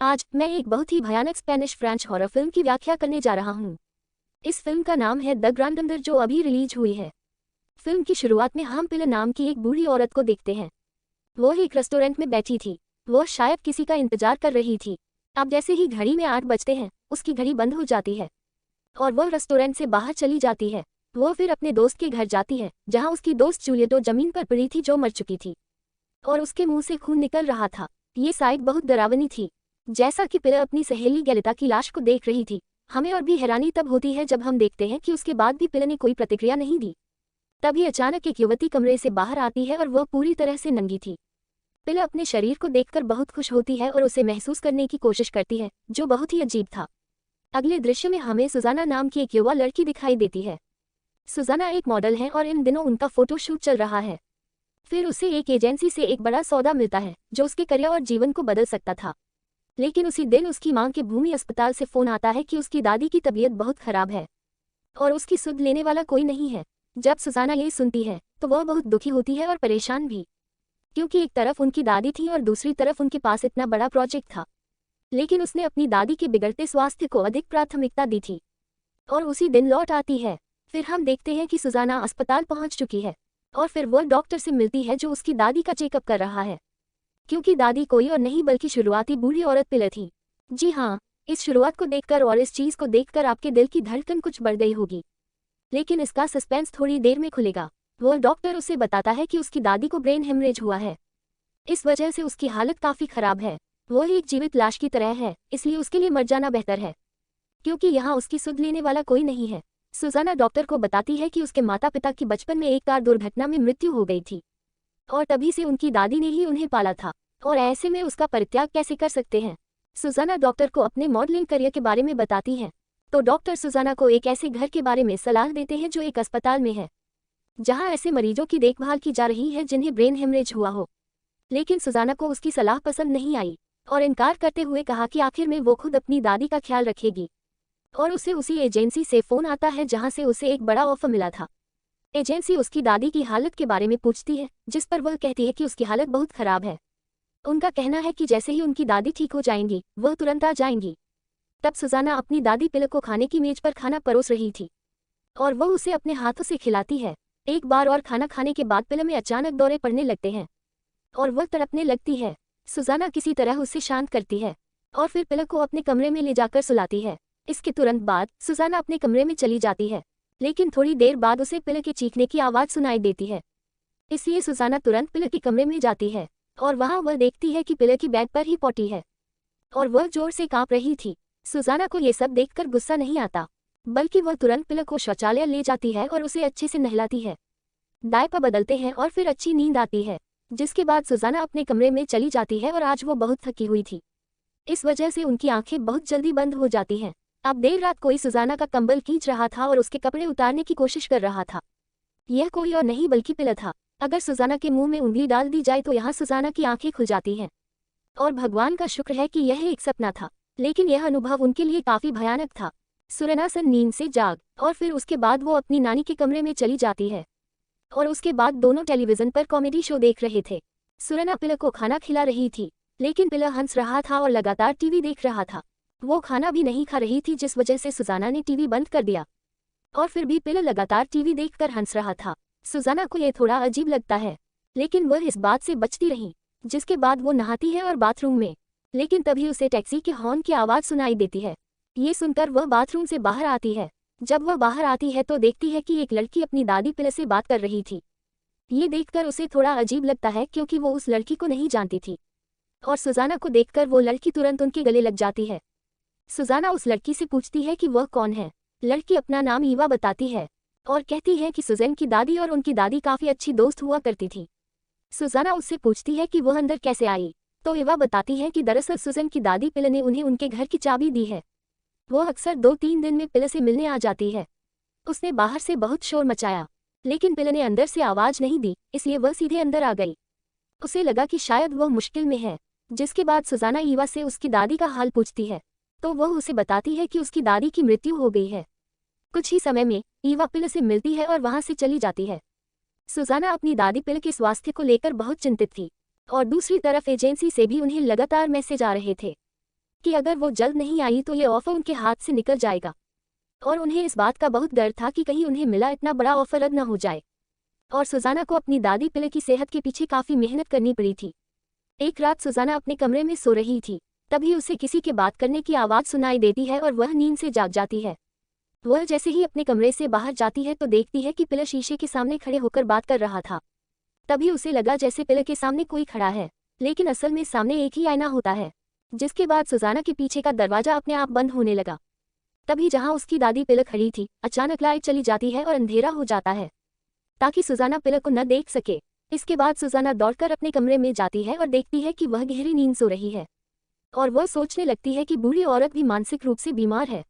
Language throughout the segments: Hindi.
आज मैं एक बहुत ही भयानक स्पेनिश फ्रेंच हॉरर फिल्म की व्याख्या करने जा रहा हूँ। इस फिल्म का नाम है द ग्रैंडमदर, जो अभी रिलीज हुई है। फिल्म की शुरुआत में हम पिलर नाम की एक बूढ़ी औरत को देखते हैं। वो एक रेस्टोरेंट में बैठी थी। वो शायद किसी का इंतजार कर रही थी। अब जैसे ही घड़ी में 8 बजते हैं, उसकी घड़ी बंद हो जाती है और वो रेस्टोरेंट से बाहर चली जाती है। वो फिर अपने दोस्त के घर जाती है, जहाँ उसकी दोस्त जूलियटो जमीन पर पड़ी थी, जो मर चुकी थी और उसके मुंह से खून निकल रहा था। ये साइड बहुत डरावनी थी। जैसा कि पिलर अपनी सहेली गैलिता की लाश को देख रही थी, हमें और भी हैरानी तब होती है जब हम देखते हैं कि उसके बाद भी पिलर ने कोई प्रतिक्रिया नहीं दी। तभी अचानक एक युवती कमरे से बाहर आती है और वह पूरी तरह से नंगी थी। पिलर अपने शरीर को देखकर बहुत खुश होती है और उसे महसूस करने की कोशिश करती है, जो बहुत ही अजीब था। अगले दृश्य में हमें सुजाना नाम की एक युवा लड़की दिखाई देती है। सुजाना एक मॉडल है और इन दिनों उनका फोटोशूट चल रहा है। फिर उसे एक एजेंसी से एक बड़ा सौदा मिलता है, जो उसके करियर और जीवन को बदल सकता था। लेकिन उसी दिन उसकी मां के भूमि अस्पताल से फोन आता है कि उसकी दादी की तबीयत बहुत खराब है और उसकी सुध लेने वाला कोई नहीं है। जब सुजाना ये सुनती है तो वह बहुत दुखी होती है और परेशान भी, क्योंकि एक तरफ उनकी दादी थी और दूसरी तरफ उनके पास इतना बड़ा प्रोजेक्ट था। लेकिन उसने अपनी दादी के बिगड़ते स्वास्थ्य को अधिक प्राथमिकता दी थी और उसी दिन लौट आती है। फिर हम देखते हैं कि सुजाना अस्पताल पहुंच चुकी है और फिर वह डॉक्टर से मिलती है, जो उसकी दादी का चेकअप कर रहा है, क्योंकि दादी कोई और नहीं बल्कि शुरुआती बूढ़ी औरत पिलर थी। जी हाँ, इस शुरुआत को देखकर और इस चीज को देखकर आपके दिल की धड़कन कुछ बढ़ गई होगी। लेकिन इसका सस्पेंस थोड़ी देर में खुलेगा। वो डॉक्टर उसे बताता है कि उसकी दादी को ब्रेन हेमरेज हुआ है। इस वजह से उसकी हालत काफी खराब है। वो एक जीवित लाश की तरह है, इसलिए उसके लिए मर जाना बेहतर है, क्योंकि यहाँ उसकी सुध लेने वाला कोई नहीं है। सुजाना डॉक्टर को बताती है कि उसके माता पिता की बचपन में एक कार दुर्घटना में मृत्यु हो गई थी और तभी से उनकी दादी ने ही उन्हें पाला था, और ऐसे में उसका परित्याग कैसे कर सकते हैं। सुजाना डॉक्टर को अपने मॉडलिंग करियर के बारे में बताती है, तो डॉक्टर सुजाना को एक ऐसे घर के बारे में सलाह देते हैं जो एक अस्पताल में है, जहां ऐसे मरीजों की देखभाल की जा रही है जिन्हें ब्रेन हेमरेज हुआ हो। लेकिन सुजाना को उसकी सलाह पसंद नहीं आई और इनकार करते हुए कहा कि आखिर में वो खुद अपनी दादी का ख्याल रखेगी। और उसे उसी एजेंसी से फोन आता है जहां से उसे एक बड़ा ऑफर मिला था। एजेंसी उसकी दादी की हालत के बारे में पूछती है, जिस पर वह कहती है कि उसकी हालत बहुत खराब है। उनका कहना है कि जैसे ही उनकी दादी ठीक हो जाएंगी, वह तुरंत आ जाएंगी। तब सुजाना अपनी दादी पिलर को खाने की मेज पर खाना परोस रही थी और वह उसे अपने हाथों से खिलाती है। एक बार और खाना खाने के बाद पिलर में अचानक दौरे पड़ने लगते हैं और वह तड़पने लगती है। सुजाना किसी तरह उसे शांत करती है और फिर पिलर को अपने कमरे में ले जाकर सुलाती है। इसके तुरंत बाद सुजाना अपने कमरे में चली जाती है, लेकिन थोड़ी देर बाद उसे पिलर के चीखने की आवाज़ सुनाई देती है। इसलिए सुजाना तुरंत पिलर के कमरे में जाती है और वहां वह देखती है कि पिलर की बेड पर ही पॉटी है और वह जोर से कांप रही थी। सुजाना को यह सब देखकर गुस्सा नहीं आता, बल्कि वह तुरंत पिलर को शौचालय ले जाती है और उसे अच्छे से नहलाती है। डायपर बदलते हैं और फिर अच्छी नींद आती है, जिसके बाद सुजाना अपने कमरे में चली जाती है और आज वो बहुत थकी हुई थी। इस वजह से उनकी आंखें बहुत जल्दी बंद हो जाती हैं। अब देर रात कोई सुजाना का कंबल खींच रहा था और उसके कपड़े उतारने की कोशिश कर रहा था। यह कोई और नहीं बल्कि पिलर था। अगर सुजाना के मुंह में उंगली डाल दी जाए तो यहाँ सुजाना की आंखें खुल जाती हैं। और भगवान का शुक्र है कि यह एक सपना था, लेकिन यह अनुभव उनके लिए काफी भयानक था। सुरैना सन नींद से जाग और फिर उसके बाद वो अपनी नानी के कमरे में चली जाती है और उसके बाद दोनों टेलीविजन पर कॉमेडी शो देख रहे थे। सुरैना पिलर को खाना खिला रही थी, लेकिन पिलर हंस रहा था और लगातार टीवी देख रहा था। वो खाना भी नहीं खा रही थी, जिस वजह से सुजाना ने टीवी बंद कर दिया और फिर भी पिलर लगातार टीवी देखकर हंस रहा था। सुजाना को यह थोड़ा अजीब लगता है, लेकिन वह इस बात से बचती रही। जिसके बाद वो नहाती है और बाथरूम में, लेकिन तभी उसे टैक्सी के हॉर्न की आवाज़ सुनाई देती है। ये सुनकर वह बाथरूम से बाहर आती है। जब वह बाहर आती है तो देखती है कि एक लड़की अपनी दादी पिलर से बात कर रही थी। ये देखकर उसे थोड़ा अजीब लगता है, क्योंकि वो उस लड़की को नहीं जानती थी और सुजाना को देखकर वो लड़की तुरंत उनके गले लग जाती है। सुजाना उस लड़की से पूछती है कि वह कौन है। लड़की अपना नाम ईवा बताती है और कहती है कि सुजैन की दादी और उनकी दादी काफी अच्छी दोस्त हुआ करती थी। सुजाना उससे पूछती है कि वह अंदर कैसे आई, तो ईवा बताती है कि दरअसल सुजैन की दादी पिलर ने उन्हें उनके घर की चाबी दी है। वह अक्सर 2-3 दिन में पिलर से मिलने आ जाती है। उसने बाहर से बहुत शोर मचाया, लेकिन पिलर ने अंदर से आवाज नहीं दी, इसलिए वह सीधे अंदर आ गई। उसे लगा कि शायद वह मुश्किल में है। जिसके बाद सुजाना ईवा से उसकी दादी का हाल पूछती है, तो वह उसे बताती है कि उसकी दादी की मृत्यु हो गई है। कुछ ही समय में ईवा पिलर से मिलती है और वहां से चली जाती है। सुजाना अपनी दादी पिलर के स्वास्थ्य को लेकर बहुत चिंतित थी और दूसरी तरफ एजेंसी से भी उन्हें लगातार मैसेज आ रहे थे। कि अगर वो जल्द नहीं आई तो ये ऑफर उनके हाथ से निकल जाएगा, और उन्हें इस बात का बहुत डर था कि कहीं उन्हें मिला इतना बड़ा ऑफर रद्द न हो जाए। और सुजाना को अपनी दादी पिले की सेहत के पीछे काफ़ी मेहनत करनी पड़ी थी। एक रात सुजाना अपने कमरे में सो रही थी, तभी उसे किसी के बात करने की आवाज़ सुनाई देती है और वह नींद से जाग जाती है। वह जैसे ही अपने कमरे से बाहर जाती है तो देखती है कि पिले शीशे के सामने खड़े होकर बात कर रहा था। तभी उसे लगा जैसे पिले के सामने कोई खड़ा है, लेकिन असल में सामने एक ही आईना होता है। जिसके बाद सुजाना के पीछे का दरवाजा अपने आप बंद होने लगा। तभी जहां उसकी दादी पिले खड़ी थी, अचानक लाइट चली जाती है और अंधेरा हो जाता है ताकि सुजाना पिले को न देख सके। इसके बाद सुजाना दौड़कर अपने कमरे में जाती है और देखती है कि वह गहरी नींद सो रही है, और वह सोचने लगती है कि बूढ़ी औरत भी मानसिक रूप से बीमार है।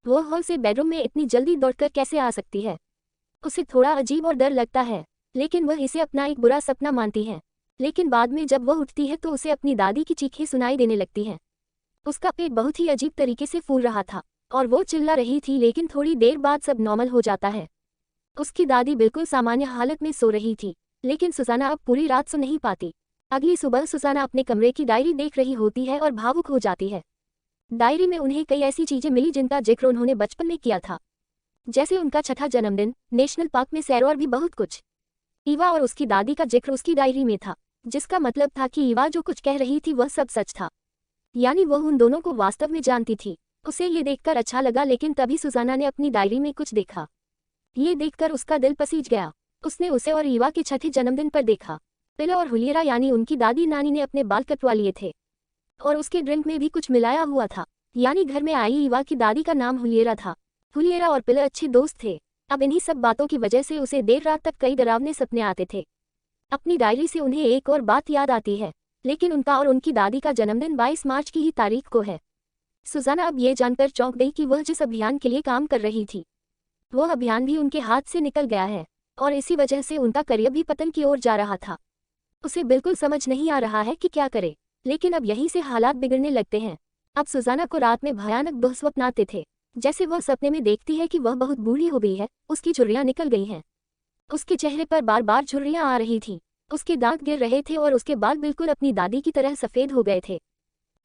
वह हॉल से बेडरूम में इतनी जल्दी दौड़कर कैसे आ सकती है। उसे थोड़ा अजीब और डर लगता है, लेकिन वह इसे अपना एक बुरा सपना मानती है। लेकिन बाद में जब वह उठती है तो उसे अपनी दादी की चीखें सुनाई देने लगती हैं। उसका पेट बहुत ही अजीब तरीके से फूल रहा था और वो चिल्ला रही थी, लेकिन थोड़ी देर बाद सब नॉर्मल हो जाता है। उसकी दादी बिल्कुल सामान्य हालत में सो रही थी, लेकिन सुजाना अब पूरी रात सो नहीं पाती। अगली सुबह सुजाना अपने कमरे की डायरी देख रही होती है और भावुक हो जाती है। डायरी में उन्हें कई ऐसी चीजें मिली जिनका जिक्र उन्होंने बचपन में किया था, जैसे उनका छठा जन्मदिन, नेशनल पार्क में सैर और भी बहुत कुछ। ईवा और उसकी दादी का जिक्र उसकी डायरी में था, जिसका मतलब था कि ईवा जो कुछ कह रही थी वह सब सच था, यानी वह उन दोनों को वास्तव में जानती थी। उसे ये देखकर अच्छा लगा, लेकिन तभी सुजाना ने अपनी डायरी में कुछ देखा। ये देखकर उसका दिल पसीज गया। उसने उसे और ईवा के छठे जन्मदिन पर देखा। पिले और हुलियरा यानी उनकी दादी नानी ने अपने बाल कटवा लिए थे, और उसके ड्रिंक में भी कुछ मिलाया हुआ था, यानी घर में आई ईवा की दादी का नाम हुलियरा था। हुलियरा और पिले अच्छे दोस्त थे। अब इन्हीं सब बातों की वजह से उसे देर रात तक कई डरावने सपने आते थे। अपनी डायरी से उन्हें एक और बात याद आती है, लेकिन उनका और उनकी दादी का जन्मदिन 22 मार्च की ही तारीख को है। सुजाना अब ये जानकर चौंक गई कि वह जिस अभियान के लिए काम कर रही थी वह अभियान भी उनके हाथ से निकल गया है, और इसी वजह से उनका करियर भी पतन की ओर जा रहा था। उसे बिल्कुल समझ नहीं आ रहा है कि क्या करे, लेकिन अब यहीं से हालात बिगड़ने लगते हैं। अब सुजाना को रात में भयानक दुःस्वप्न आते थे, जैसे वह सपने में देखती है कि वह बहुत बूढ़ी हो गई है, उसकी झुर्रियां निकल गई हैं। उसके चेहरे पर बार बार झुर्रियां आ रही थीं, उसके दांत गिर रहे थे और उसके बाल बिल्कुल अपनी दादी की तरह सफ़ेद हो गए थे।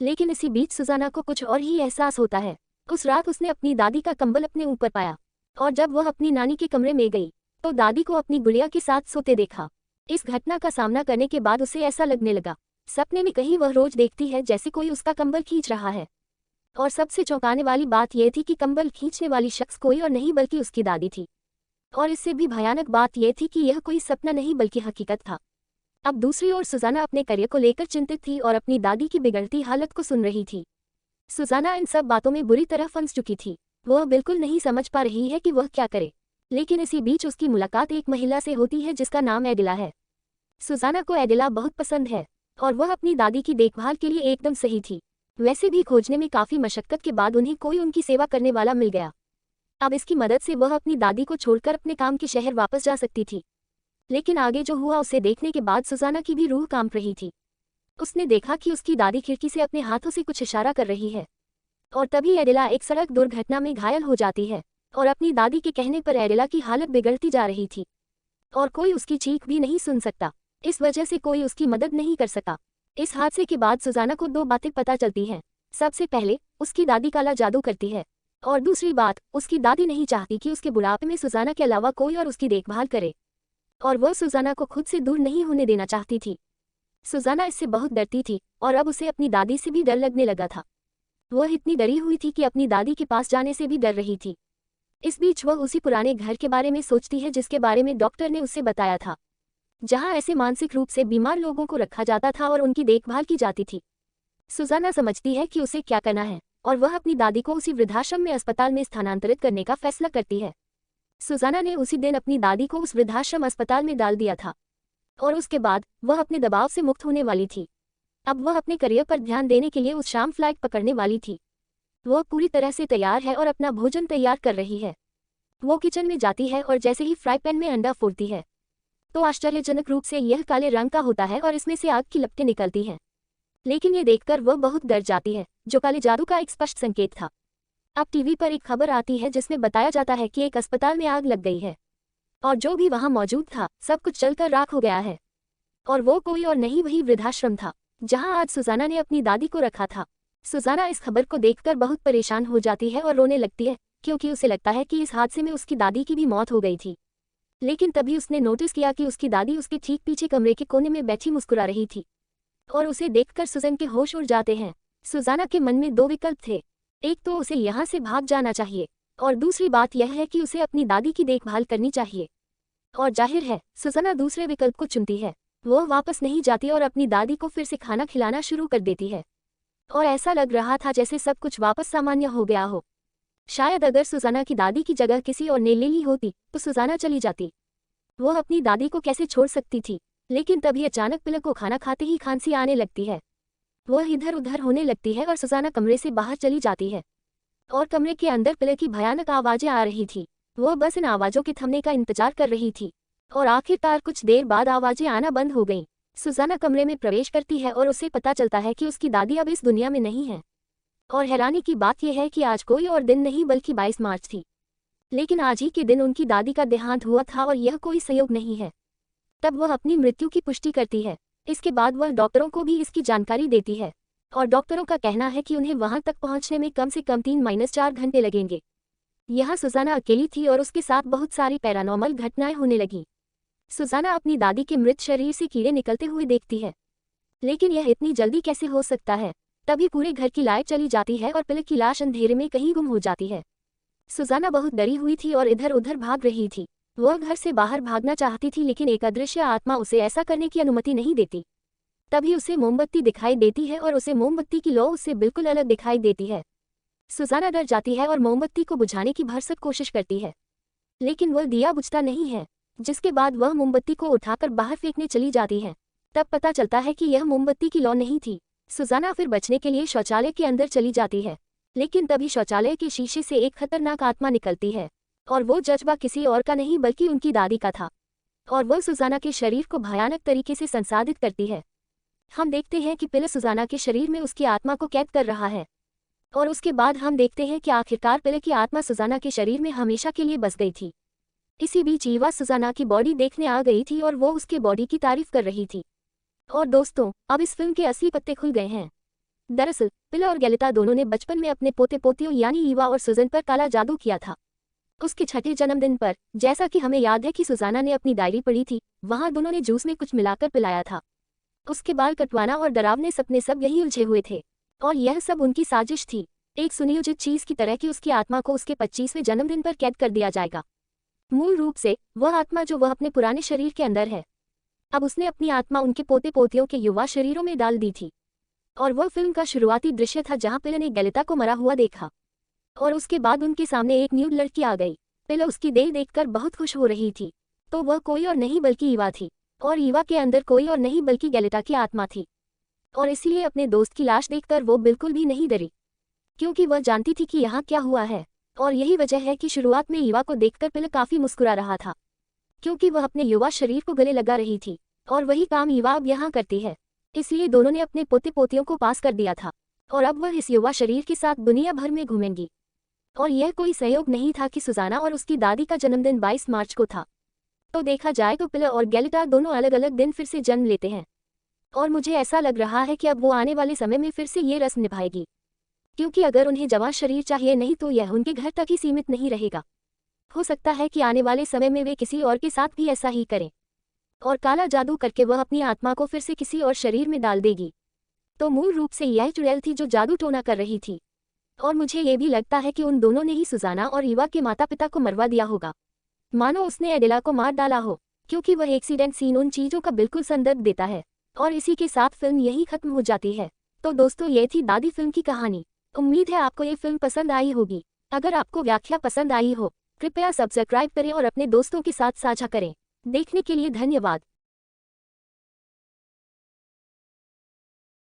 लेकिन इसी बीच सुजाना को कुछ और ही एहसास होता है। उस रात उसने अपनी दादी का कंबल अपने ऊपर पाया, और जब वह अपनी नानी के कमरे में गई तो दादी को अपनी गुड़िया के साथ सोते देखा। इस घटना का सामना करने के बाद उसे ऐसा लगने लगा सपने में कहीं वह रोज देखती है जैसे कोई उसका कंबल खींच रहा है। और सबसे चौंकाने वाली बात यह थी कि कंबल खींचने वाली शख्स कोई और नहीं बल्कि उसकी दादी थी। और इससे भी भयानक बात यह थी कि यह कोई सपना नहीं बल्कि हकीकत था। अब दूसरी ओर सुजाना अपने करियर को लेकर चिंतित थी और अपनी दादी की बिगड़ती हालत को सुन रही थी। सुजाना इन सब बातों में बुरी तरह फंस चुकी थी। वह बिल्कुल नहीं समझ पा रही है कि वह क्या करे। लेकिन इसी बीच उसकी मुलाकात एक महिला से होती है जिसका नाम एडिला है। सुजाना को एडिला बहुत पसंद है और वह अपनी दादी की देखभाल के लिए एकदम सही थी। वैसे भी खोजने में काफ़ी मशक्कत के बाद उन्हें कोई उनकी सेवा करने वाला मिल गया। अब इसकी मदद से वह अपनी दादी को छोड़कर अपने काम के शहर वापस जा सकती थी। लेकिन आगे जो हुआ उसे देखने के बाद सुजाना की भी रूह कांप रही थी। उसने देखा कि उसकी दादी खिड़की से अपने हाथों से कुछ इशारा कर रही है, और तभी एडिला एक सड़क दुर्घटना में घायल हो जाती है, और अपनी दादी के कहने पर एडिला की हालत बिगड़ती जा रही थी और कोई उसकी चीख भी नहीं सुन सकता। इस वजह से कोई उसकी मदद नहीं कर सका। इस हादसे के बाद सुजाना को दो बातें पता चलती हैं। सबसे पहले, उसकी दादी काला जादू करती है, और दूसरी बात, उसकी दादी नहीं चाहती कि उसके बुढ़ापे में सुजाना के अलावा कोई और उसकी देखभाल करे, और वह सुजाना को खुद से दूर नहीं होने देना चाहती थी। सुजाना इससे बहुत डरती थी और अब उसे अपनी दादी से भी डर लगने लगा था। वह इतनी डरी हुई थी कि अपनी दादी के पास जाने से भी डर रही थी। इस बीच वह उसी पुराने घर के बारे में सोचती है जिसके बारे में डॉक्टर ने उसे बताया था, जहां ऐसे मानसिक रूप से बीमार लोगों को रखा जाता था और उनकी देखभाल की जाती थी। सुजाना समझती है कि उसे क्या करना है, और वह अपनी दादी को उसी वृद्धाश्रम में अस्पताल में स्थानांतरित करने का फैसला करती है। सुजाना ने उसी दिन अपनी दादी को उस वृद्धाश्रम अस्पताल में डाल दिया था, और उसके बाद वह अपने दबाव से मुक्त होने वाली थी। अब वह अपने करियर पर ध्यान देने के लिए उस शाम फ्लाइट पकड़ने वाली थी। वह पूरी तरह से तैयार है और अपना भोजन तैयार कर रही है। वो किचन में जाती है और जैसे ही फ्राई पैन में अंडा फोड़ती है तो आश्चर्यजनक रूप से यह काले रंग का होता है और इसमें से आग की लपटें निकलती हैं। लेकिन ये देखकर वह बहुत डर जाती है, जो काले जादू का एक स्पष्ट संकेत था। अब टीवी पर एक खबर आती है जिसमें बताया जाता है कि एक अस्पताल में आग लग गई है, और जो भी वहां मौजूद था सब कुछ जलकर राख हो गया है। और वो कोई और नहीं, वही वृद्धाश्रम था जहां आज सुजाना ने अपनी दादी को रखा था। सुजाना इस खबर को देखकर बहुत परेशान हो जाती है और रोने लगती है, क्योंकि उसे लगता है कि इस हादसे में उसकी दादी की भी मौत हो गई थी। लेकिन तभी उसने नोटिस किया कि उसकी दादी उसके ठीक पीछे कमरे के कोने में बैठी मुस्कुरा रही थी, और उसे देखकर सुजन के होश उड़ जाते हैं। सुजाना के मन में दो विकल्प थे, एक तो उसे यहाँ से भाग जाना चाहिए, और दूसरी बात यह है कि उसे अपनी दादी की देखभाल करनी चाहिए। और जाहिर है सुजाना दूसरे विकल्प को चुनती है। वो वापस नहीं जाती और अपनी दादी को फिर से खाना खिलाना शुरू कर देती है, और ऐसा लग रहा था जैसे सब कुछ वापस सामान्य हो गया हो। शायद अगर सुजाना की दादी की जगह किसी और ने ले ली होती तो सुजाना चली जाती। वो अपनी दादी को कैसे छोड़ सकती थी। लेकिन तभी अचानक पिलक को खाना खाते ही खांसी आने लगती है। वह इधर उधर होने लगती है और सुजाना कमरे से बाहर चली जाती है, और कमरे के अंदर पिलक की भयानक आवाजें आ रही थी। वह बस इन आवाजों के थमने का इंतजार कर रही थी, और आखिरकार कुछ देर बाद आवाजें आना बंद हो गईं। सुजाना कमरे में प्रवेश करती है और उसे पता चलता है कि उसकी दादी अब इस दुनिया में नहीं है। और हैरानी की बात यह है कि आज कोई और दिन नहीं बल्कि 22 मार्च थी। लेकिन आज ही के दिन उनकी दादी का देहांत हुआ था और यह कोई संयोग नहीं है। तब वह अपनी मृत्यु की पुष्टि करती है। इसके बाद वह डॉक्टरों को भी इसकी जानकारी देती है, और डॉक्टरों का कहना है कि उन्हें वहां तक पहुंचने में कम से कम 3-4 घंटे लगेंगे। यहाँ सुजाना अकेली थी और उसके साथ बहुत सारी पैरानॉर्मल घटनाएं होने लगीं। सुजाना अपनी दादी के मृत शरीर से कीड़े निकलते हुए देखती है, लेकिन यह इतनी जल्दी कैसे हो सकता है। तभी पूरे घर की लाइट चली जाती है और पिलक की लाश अंधेरे में कहीं गुम हो जाती है। सुजाना बहुत डरी हुई थी और इधर उधर भाग रही थी। वह घर से बाहर भागना चाहती थी, लेकिन एक अदृश्य आत्मा उसे ऐसा करने की अनुमति नहीं देती। तभी उसे मोमबत्ती दिखाई देती है और उसे मोमबत्ती की लौ उससे बिल्कुल अलग दिखाई देती है। सुजाना डर जाती है और मोमबत्ती को बुझाने की भरसक कोशिश करती है, लेकिन वह दिया बुझता नहीं है। जिसके बाद वह मोमबत्ती को उठाकर बाहर फेंकने चली जाती है। तब पता चलता है कि यह मोमबत्ती की लौ नहीं थी। सुजाना फिर बचने के लिए शौचालय के अंदर चली जाती है, लेकिन तभी शौचालय के शीशे से एक खतरनाक आत्मा निकलती है, और वो जज्बा किसी और का नहीं बल्कि उनकी दादी का था, और वह सुजाना के शरीर को भयानक तरीके से संसाधित करती है। हम देखते हैं कि पिलक सुजाना के शरीर में उसकी आत्मा को कैद कर रहा है, और उसके बाद हम देखते हैं कि आखिरकार पिलक की आत्मा सुजाना के शरीर में हमेशा के लिए बस गई थी। इसी बीच ईवा सुजाना की बॉडी देखने आ गई थी और वो उसके बॉडी की तारीफ कर रही थी। और दोस्तों, अब इस फिल्म के असली पत्ते खुल गए हैं। दरअसल पिलक और गैलिता दोनों ने बचपन में अपने पोते पोतियों यानी ईवा और सुजन पर काला जादू किया था। उसके छठे जन्मदिन पर, जैसा कि हमें याद है कि सुजाना ने अपनी डायरी पढ़ी थी, वहां दोनों ने जूस में कुछ मिलाकर पिलाया था। उसके बाल कटवाना और डरावने सपने सब यही उलझे हुए थे, और यह सब उनकी साजिश थी, एक सुनियोजित चीज की तरह कि उसकी आत्मा को उसके 25वें जन्मदिन पर कैद कर दिया जाएगा। मूल रूप से वह आत्मा जो वह अपने पुराने शरीर के अंदर है, अब उसने अपनी आत्मा उनके पोते पोतियों के युवा शरीरों में डाल दी थी। और वह फिल्म का शुरुआती दृश्य था जहां पिलक ने गैलिता को मरा हुआ देखा, और उसके बाद उनके सामने एक न्यूड लड़की आ गई। पिलक उसकी देह देखकर बहुत खुश हो रही थी, तो वह कोई और नहीं बल्कि ईवा थी, और ईवा के अंदर कोई और नहीं बल्कि गैलिता की आत्मा थी। और इसलिए अपने दोस्त की लाश देखकर वो बिल्कुल भी नहीं डरी, क्योंकि वह जानती थी कि यहाँ क्या हुआ है। और यही वजह है कि शुरुआत में ईवा को देखकर पिलक काफी मुस्कुरा रहा था, क्योंकि वह अपने युवा शरीर को गले लगा रही थी, और वही काम ईवा अब यहाँ करती है। इसलिए दोनों ने अपने पोते पोतियों को पास कर दिया था, और अब वह इस युवा शरीर के साथ दुनिया भर में घूमेंगी। और यह कोई संयोग नहीं था कि सुजाना और उसकी दादी का जन्मदिन 22 मार्च को था। तो देखा जाए तो पिलक और गैलिता दोनों अलग अलग दिन फिर से जन्म लेते हैं, और मुझे ऐसा लग रहा है कि अब वो आने वाले समय में फिर से ये रस्म निभाएगी, क्योंकि अगर उन्हें जवां शरीर चाहिए नहीं तो यह उनके घर तक ही सीमित नहीं रहेगा। हो सकता है कि आने वाले समय में वे किसी और के साथ भी ऐसा ही करें, और काला जादू करके वह अपनी आत्मा को फिर से किसी और शरीर में डाल देगी। तो मूल रूप से यह चुड़ैल थी जो जादू टोना कर रही थी, और मुझे ये भी लगता है कि उन दोनों ने ही सुजाना और ईवा के माता पिता को मरवा दिया होगा, मानो उसने एडेला को मार डाला हो, क्योंकि वह एक्सीडेंट सीन उन चीजों का बिल्कुल संदर्भ देता है। और इसी के साथ फिल्म यही खत्म हो जाती है। तो दोस्तों, ये थी दादी फिल्म की कहानी। उम्मीद है आपको ये फिल्म पसंद आई होगी। अगर आपको व्याख्या पसंद आई हो, कृपया सब्सक्राइब करें और अपने दोस्तों के साथ साझा करें। देखने के लिए धन्यवाद।